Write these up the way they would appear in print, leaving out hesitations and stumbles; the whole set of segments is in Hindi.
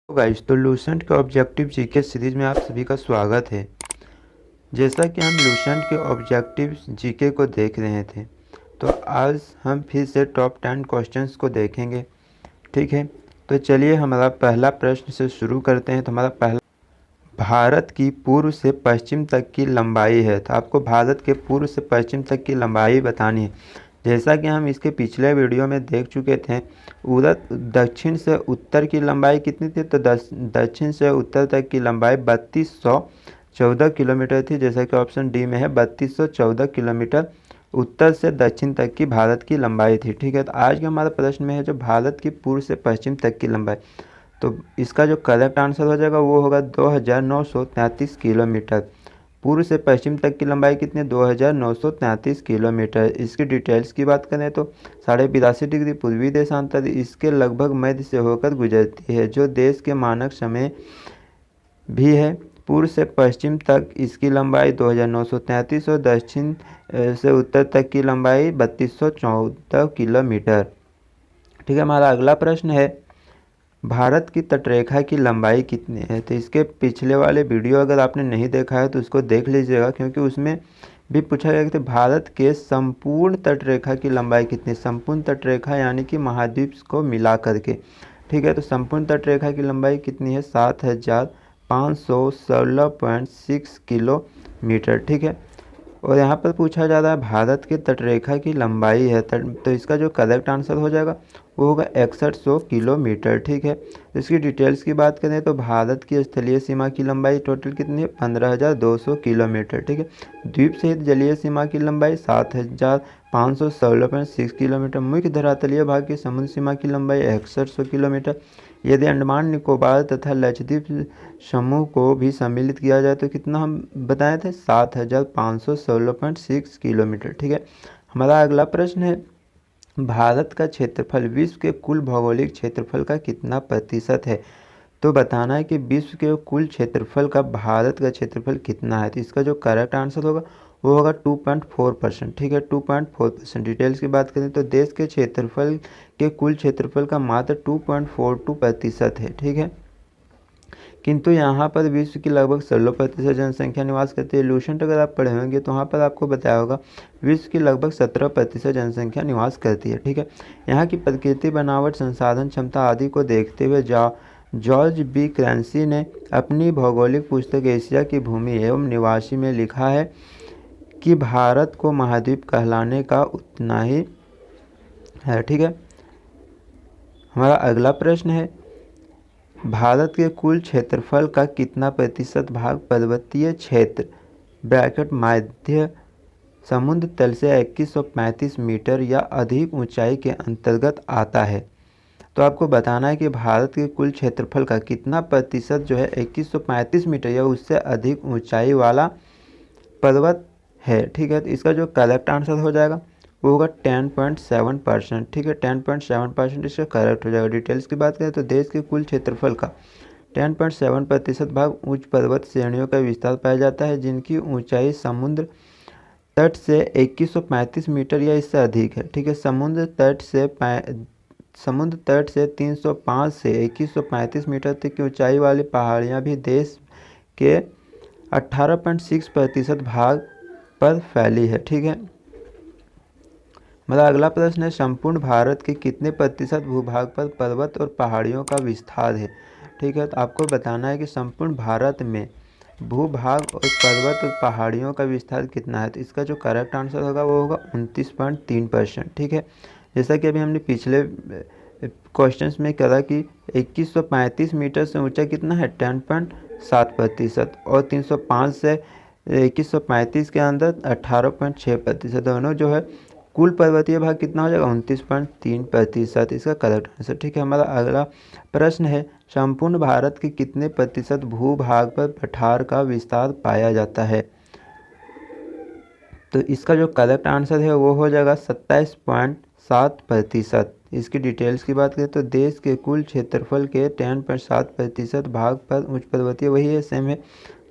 तो गाइस तो लूसेंट के ऑब्जेक्टिव जीके सीरीज में आप सभी का स्वागत है। जैसा कि हम लूसेंट के ऑब्जेक्टिव जीके को देख रहे थे, तो आज हम फिर से टॉप 10 क्वेश्चंस को देखेंगे। ठीक है, तो चलिए हमारा पहला प्रश्न से शुरू करते हैं। तो हमारा पहला, भारत की पूर्व से पश्चिम तक की लंबाई है। तो आपको भारत के पूर्व से पश्चिम तक की लंबाई बतानी है। जैसा कि हम इसके पिछले वीडियो में देख चुके थे, दक्षिण से उत्तर की लंबाई कितनी थी? तो दक्षिण से उत्तर तक की लंबाई 3214 किलोमीटर थी। जैसा कि ऑप्शन डी में है, 3214 किलोमीटर उत्तर से दक्षिण तक की भारत की लंबाई थी। ठीक है, तो आज का हमारा प्रश्न में है जो भारत की पूर्व से पश्चिम तक की लंबाई। तो इसका जो करेक्ट आंसर हो जाएगा वो होगा 2933 किलोमीटर। पूर्व से पश्चिम तक की लंबाई कितनी? 2933 किलोमीटर। इसकी डिटेल्स की बात करें तो 82.5 डिग्री पूर्वी देशांतर इसके लगभग मध्य से होकर गुजरती है, जो देश के मानक समय भी है। पूर्व से पश्चिम तक इसकी लंबाई 2933 और दक्षिण से उत्तर तक की लंबाई 3214 किलोमीटर। ठीक है, हमारा अगला प्रश्न है, भारत की तटरेखा की लंबाई कितनी है? तो इसके पिछले वाले वीडियो अगर आपने नहीं देखा है तो उसको देख लीजिएगा, क्योंकि उसमें भी पूछा गया कि भारत के संपूर्ण तटरेखा की लंबाई कितनी। संपूर्ण तटरेखा यानी कि महाद्वीप को मिला करके। ठीक है, तो संपूर्ण तटरेखा की लंबाई कितनी है? 7516.6 किलोमीटर। ठीक है, और यहाँ पर पूछा जा रहा है भारत की तटरेखा की लंबाई है, तो इसका जो करेक्ट आंसर हो जाएगा वो होगा 6100 किलोमीटर। ठीक है, तो इसकी डिटेल्स की बात करें तो भारत की स्थलीय सीमा की लंबाई टोटल कितनी है? 15200 किलोमीटर। ठीक है, द्वीप सहित जलीय सीमा की लंबाई 7516.6 किलोमीटर। मुख्य धरातलीय भाग की समुद्र सीमा की लंबाई 6100 किलोमीटर। यदि अंडमान निकोबार तथा लक्षद्वीप समूह को भी सम्मिलित किया जाए तो कितना हम बताए थे? 7516.6 किलोमीटर। ठीक है, हमारा अगला प्रश्न है, भारत का क्षेत्रफल विश्व के कुल भौगोलिक क्षेत्रफल का कितना प्रतिशत है? तो बताना है कि विश्व के कुल क्षेत्रफल का भारत का क्षेत्रफल कितना है। तो इसका जो करेक्ट आंसर होगा वो होगा 2.4%। ठीक है, 2.4%। डिटेल्स की बात करें तो देश के क्षेत्रफल के कुल क्षेत्रफल का मात्र 2.42% है। ठीक है, किंतु यहाँ पर विश्व की लगभग 16% जनसंख्या निवास करती है। लूसेंट अगर आप पढ़े होंगे तो वहाँ पर आपको बताया होगा विश्व की लगभग 17% जनसंख्या निवास करती है। ठीक है, यहाँ की प्रकृति, बनावट, संसाधन क्षमता आदि को देखते हुए जॉर्ज बी क्रैंसी ने अपनी भौगोलिक पुस्तक एशिया की भूमि एवं निवासी में लिखा है कि भारत को महाद्वीप कहलाने का उतना ही है। ठीक है, हमारा अगला प्रश्न है, भारत के कुल क्षेत्रफल का कितना प्रतिशत भाग पर्वतीय क्षेत्र ब्रैकेट माध्य समुद्र तल से 2135 मीटर या अधिक ऊंचाई के अंतर्गत आता है? तो आपको बताना है कि भारत के कुल क्षेत्रफल का कितना प्रतिशत जो है 2135 मीटर या उससे अधिक ऊंचाई वाला पर्वत है। ठीक है, तो इसका जो करेक्ट आंसर हो जाएगा वो होगा 10.7%। ठीक है, 10.7% इसका करेक्ट हो जाएगा। डिटेल्स की बात करें तो देश के कुल क्षेत्रफल का 10.7% भाग उच्च पर्वत श्रेणियों का विस्तार पाया जाता है, जिनकी ऊंचाई समुद्र तट से 2135 मीटर या इससे अधिक है। ठीक है, समुद्र तट से 305 से 2135 मीटर तक की ऊंचाई वाली पहाड़ियां भी देश के 18.6% भाग पर फैली है। ठीक है, मेरा अगला प्रश्न है, संपूर्ण भारत के कितने प्रतिशत भूभाग पर पर्वत और पहाड़ियों का विस्तार है? ठीक है, तो आपको बताना है कि संपूर्ण भारत में भूभाग और पर्वत और पहाड़ियों का विस्तार कितना है। तो इसका जो करेक्ट आंसर होगा वो होगा 29.3%। ठीक है, जैसा कि अभी हमने पिछले क्वेश्चंस में करा कि 2135 मीटर से ऊंचा कितना है? 10.7%, और 305 से 2135 के अंदर 18.6%। दोनों जो है कुल पर्वतीय भाग कितना हो जाएगा? 29.3%। इसका करेक्ट आंसर। ठीक है, हमारा अगला प्रश्न है, संपूर्ण भारत के कितने प्रतिशत भूभाग पर पठार का विस्तार पाया जाता है? तो इसका जो करेक्ट आंसर है वो हो जाएगा 27.7%। इसकी डिटेल्स की बात करें तो देश के कुल क्षेत्रफल के 10.7% भाग पर उच्च पर्वतीय वही है, सेम है,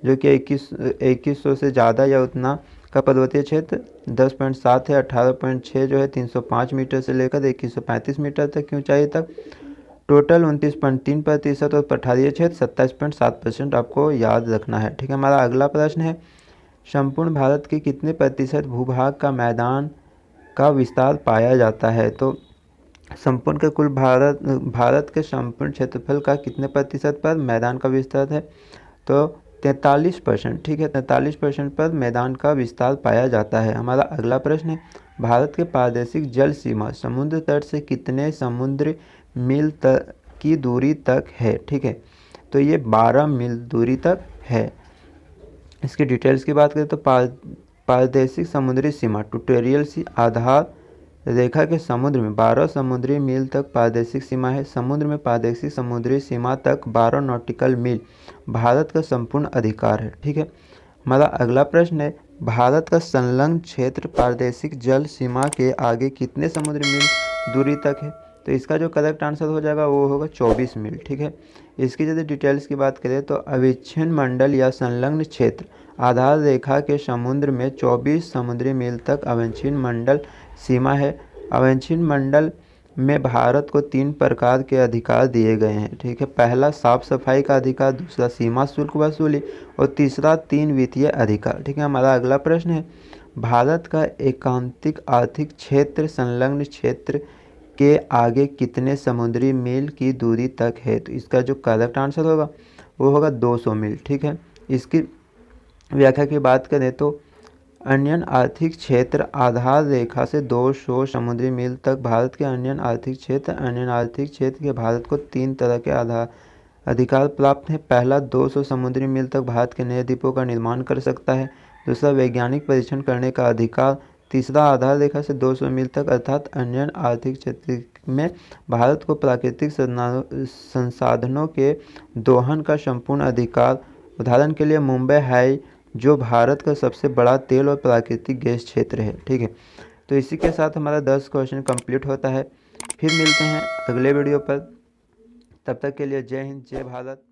जो कि 2100 से ज़्यादा या उतना का पर्वतीय क्षेत्र 10.7 है। 18.6 जो है 305 मीटर से लेकर 2135 मीटर तक की ऊंचाई तक, टोटल 29.3% और पठारीय क्षेत्र 27.7% आपको याद रखना है। ठीक है, हमारा अगला प्रश्न है, संपूर्ण भारत के कितने प्रतिशत भूभाग का मैदान का विस्तार पाया जाता है? तो संपूर्ण के कुल भारत के संपूर्ण क्षेत्रफल का कितने प्रतिशत पर मैदान का विस्तार है? तो 43%। ठीक है, 43% पर मैदान का विस्तार पाया जाता है। हमारा अगला प्रश्न है, भारत के प्रादेशिक जल सीमा समुद्र तट से कितने समुद्री मील तक की दूरी तक है? ठीक है, तो ये 12 मील दूरी तक है। इसकी डिटेल्स की बात करें तो प्रादेशिक समुद्री सीमा ट्यूटोरियल सी आधार रेखा के समुद्र में 12 समुद्री मील तक प्रादेशिक सीमा है। समुद्र में प्रादेशिक समुद्री सीमा तक 12 नॉटिकल मील भारत का संपूर्ण अधिकार है। ठीक है, हमारा अगला प्रश्न है, भारत का संलग्न क्षेत्र प्रादेशिक जल सीमा के आगे कितने समुद्री मील दूरी तक है? तो इसका जो करेक्ट आंसर हो जाएगा वो होगा 24 मील। ठीक है, इसकी यदि डिटेल्स की बात करें तो अविच्छिन्न मंडल या संलग्न क्षेत्र आधार रेखा के समुद्र में 24 समुद्री मील तक अविच्छिन्न मंडल सीमा है। अविच्छिन्न मंडल में भारत को 3 प्रकार के अधिकार दिए गए हैं। ठीक है, पहला साफ सफाई का अधिकार, दूसरा सीमा शुल्क वसूली और तीसरा 3 वित्तीय अधिकार। ठीक है, हमारा अगला प्रश्न है, भारत का एकांतिक आर्थिक क्षेत्र संलग्न क्षेत्र के आगे कितने समुद्री मील की दूरी तक है? तो इसका जो करेक्ट आंसर होगा वो होगा 200 मील। ठीक है, इसकी व्याख्या की बात करें तो अन्य आर्थिक क्षेत्र आधार रेखा से 200 समुद्री मील तक भारत के अन्य आर्थिक क्षेत्र के भारत को 3 तरह के अधिकार प्राप्त हैं। पहला, 200 समुद्री मील तक भारत के नए द्वीपों का निर्माण कर सकता है। दूसरा, वैज्ञानिक परीक्षण करने का अधिकार। तीसरा, आधार रेखा से 200 मील तक अर्थात अन्य आर्थिक क्षेत्र में भारत को प्राकृतिक संसाधनों के दोहन का संपूर्ण अधिकार। उदाहरण के लिए मुंबई हाई जो भारत का सबसे बड़ा तेल और प्राकृतिक गैस क्षेत्र है। ठीक है, तो इसी के साथ हमारा 10 क्वेश्चन कंप्लीट होता है। फिर मिलते हैं अगले वीडियो पर, तब तक के लिए जय हिंद, जय भारत।